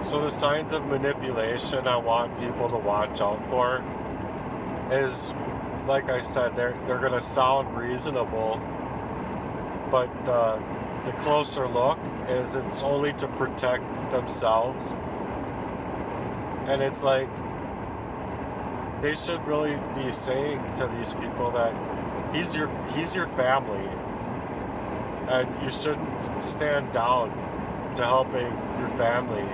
So the signs of manipulation I want people to watch out for is, like I said, they're gonna sound reasonable, but the closer look is it's only to protect themselves, and it's like they should really be saying to these people that he's your family, and you shouldn't stand down to helping your family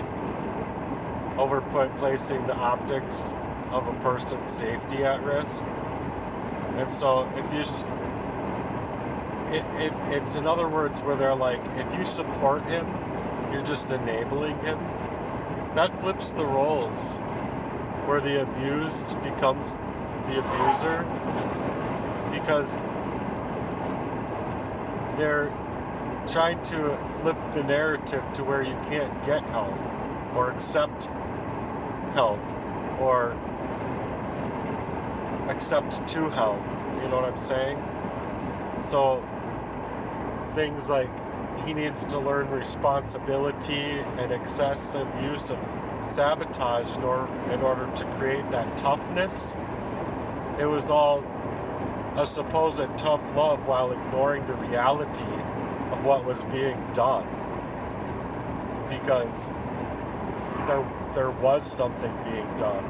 over placing the optics of a person's safety at risk. And so if you it's in other words where they're like, if you support him, you're just enabling him. That flips the roles where the abused becomes the abuser because they're trying to flip the narrative to where you can't get help or accept help or accept to help. You know what I'm saying? So things like he needs to learn responsibility and excessive use of sabotage in order to create that toughness. It was all a supposed tough love while ignoring the reality of what was being done. Because there was something being done.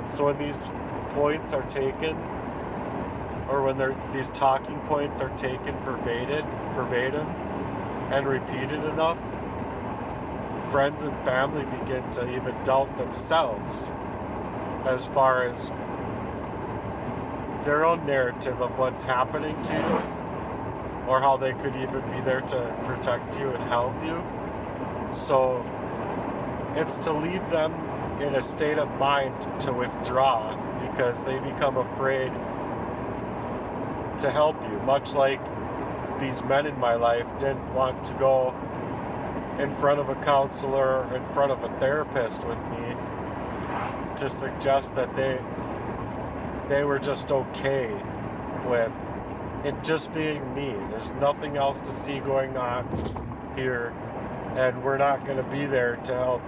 So when these points are taken, or when these talking points are taken verbatim and repeated enough, friends and family begin to even doubt themselves as far as their own narrative of what's happening to you, or how they could even be there to protect you and help you. So it's to leave them in a state of mind to withdraw because they become afraid to help you, much like these men in my life didn't want to go in front of a counselor, in front of a therapist with me to suggest that they were just okay with it just being me. There's nothing else to see going on here, and we're not going to be there to help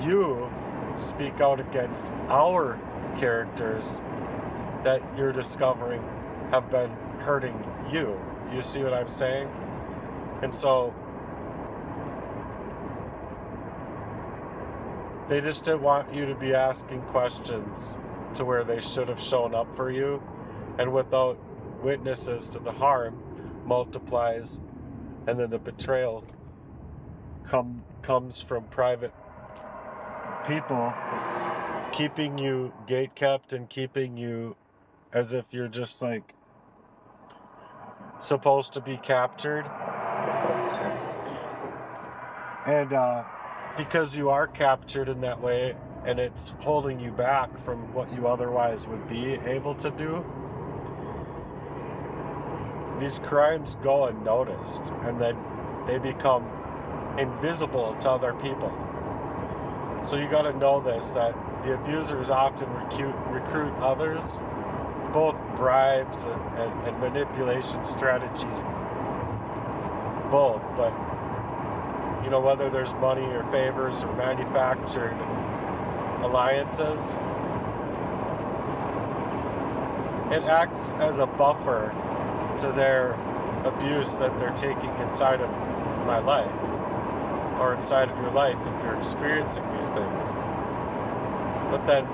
you speak out against our characters that you're discovering have been hurting you. You see what I'm saying? And so they just didn't want you to be asking questions to where they should have shown up for you, and without witnesses to the harm multiplies, and then the betrayal comes from private people keeping you gatekept and keeping you as if you're just like supposed to be captured. And because you are captured in that way, and it's holding you back from what you otherwise would be able to do, these crimes go unnoticed, and then they become invisible to other people. So you got to know this, that the abusers often recruit others, both bribes and manipulation strategies, both, but you know, whether there's money or favors or manufactured alliances, it acts as a buffer to their abuse that they're taking inside of my life, or inside of your life if you're experiencing these things. But then,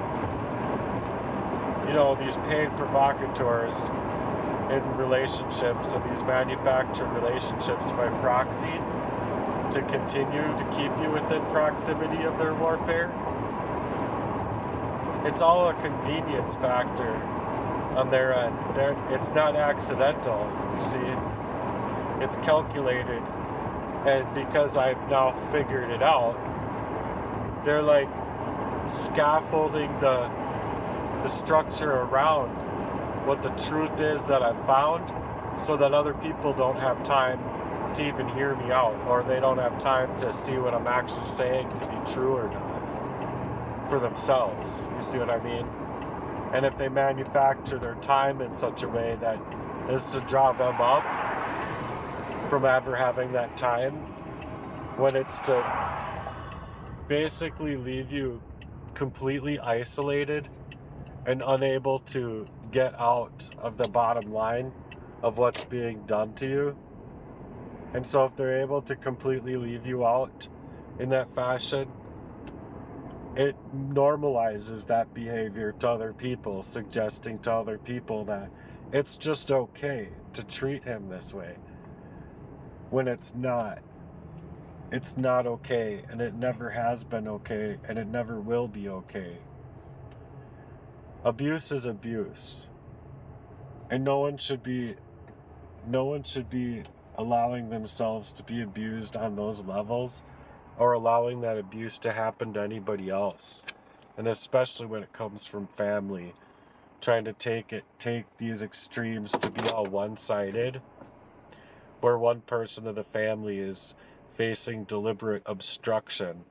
you know, these paid provocateurs in relationships and these manufactured relationships by proxy to continue to keep you within proximity of their warfare, it's all a convenience factor on their end. It's not accidental, you see. It's calculated. And because I've now figured it out, they're like scaffolding the structure around what the truth is that I've found, so that other people don't have time to even hear me out, or they don't have time to see what I'm actually saying to be true or not for themselves. You see what I mean? And if they manufacture their time in such a way that is to draw them up from ever having that time, when it's to basically leave you completely isolated and unable to get out of the bottom line of what's being done to you. And so if they're able to completely leave you out in that fashion, it normalizes that behavior to other people, suggesting to other people that it's just okay to treat him this way, when it's not. It's not okay, and it never has been okay, and it never will be okay. Abuse is abuse, and no one should be allowing themselves to be abused on those levels, or allowing that abuse to happen to anybody else. And especially when it comes from family, trying to take these extremes to be all one-sided, where one person of the family is facing deliberate obstruction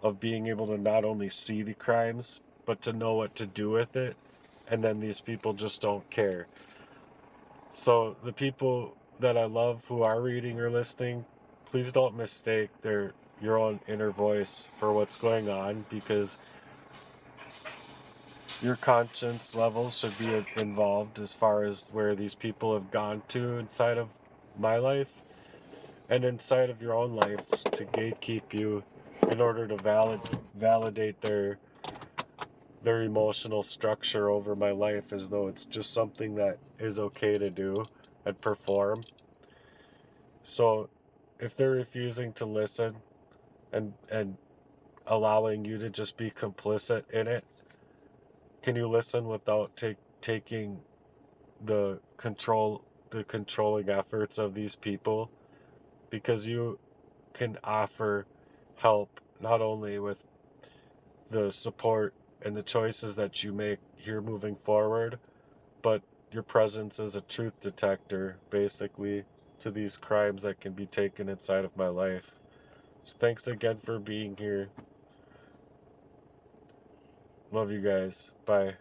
of being able to not only see the crimes, but to know what to do with it, and then these people just don't care. So the people that I love who are reading or listening, please don't mistake your own inner voice for what's going on, because your conscience levels should be involved as far as where these people have gone to inside of my life and inside of your own lives to gatekeep you in order to validate their emotional structure over my life, as though it's just something that is okay to do and perform. So if they're refusing to listen and allowing you to just be complicit in it, can you listen without taking the controlling efforts of these people? Because you can offer help not only with the support and the choices that you make here moving forward, but your presence as a truth detector, basically, to these crimes that can be taken inside of my life. So thanks again for being here. Love you guys. Bye.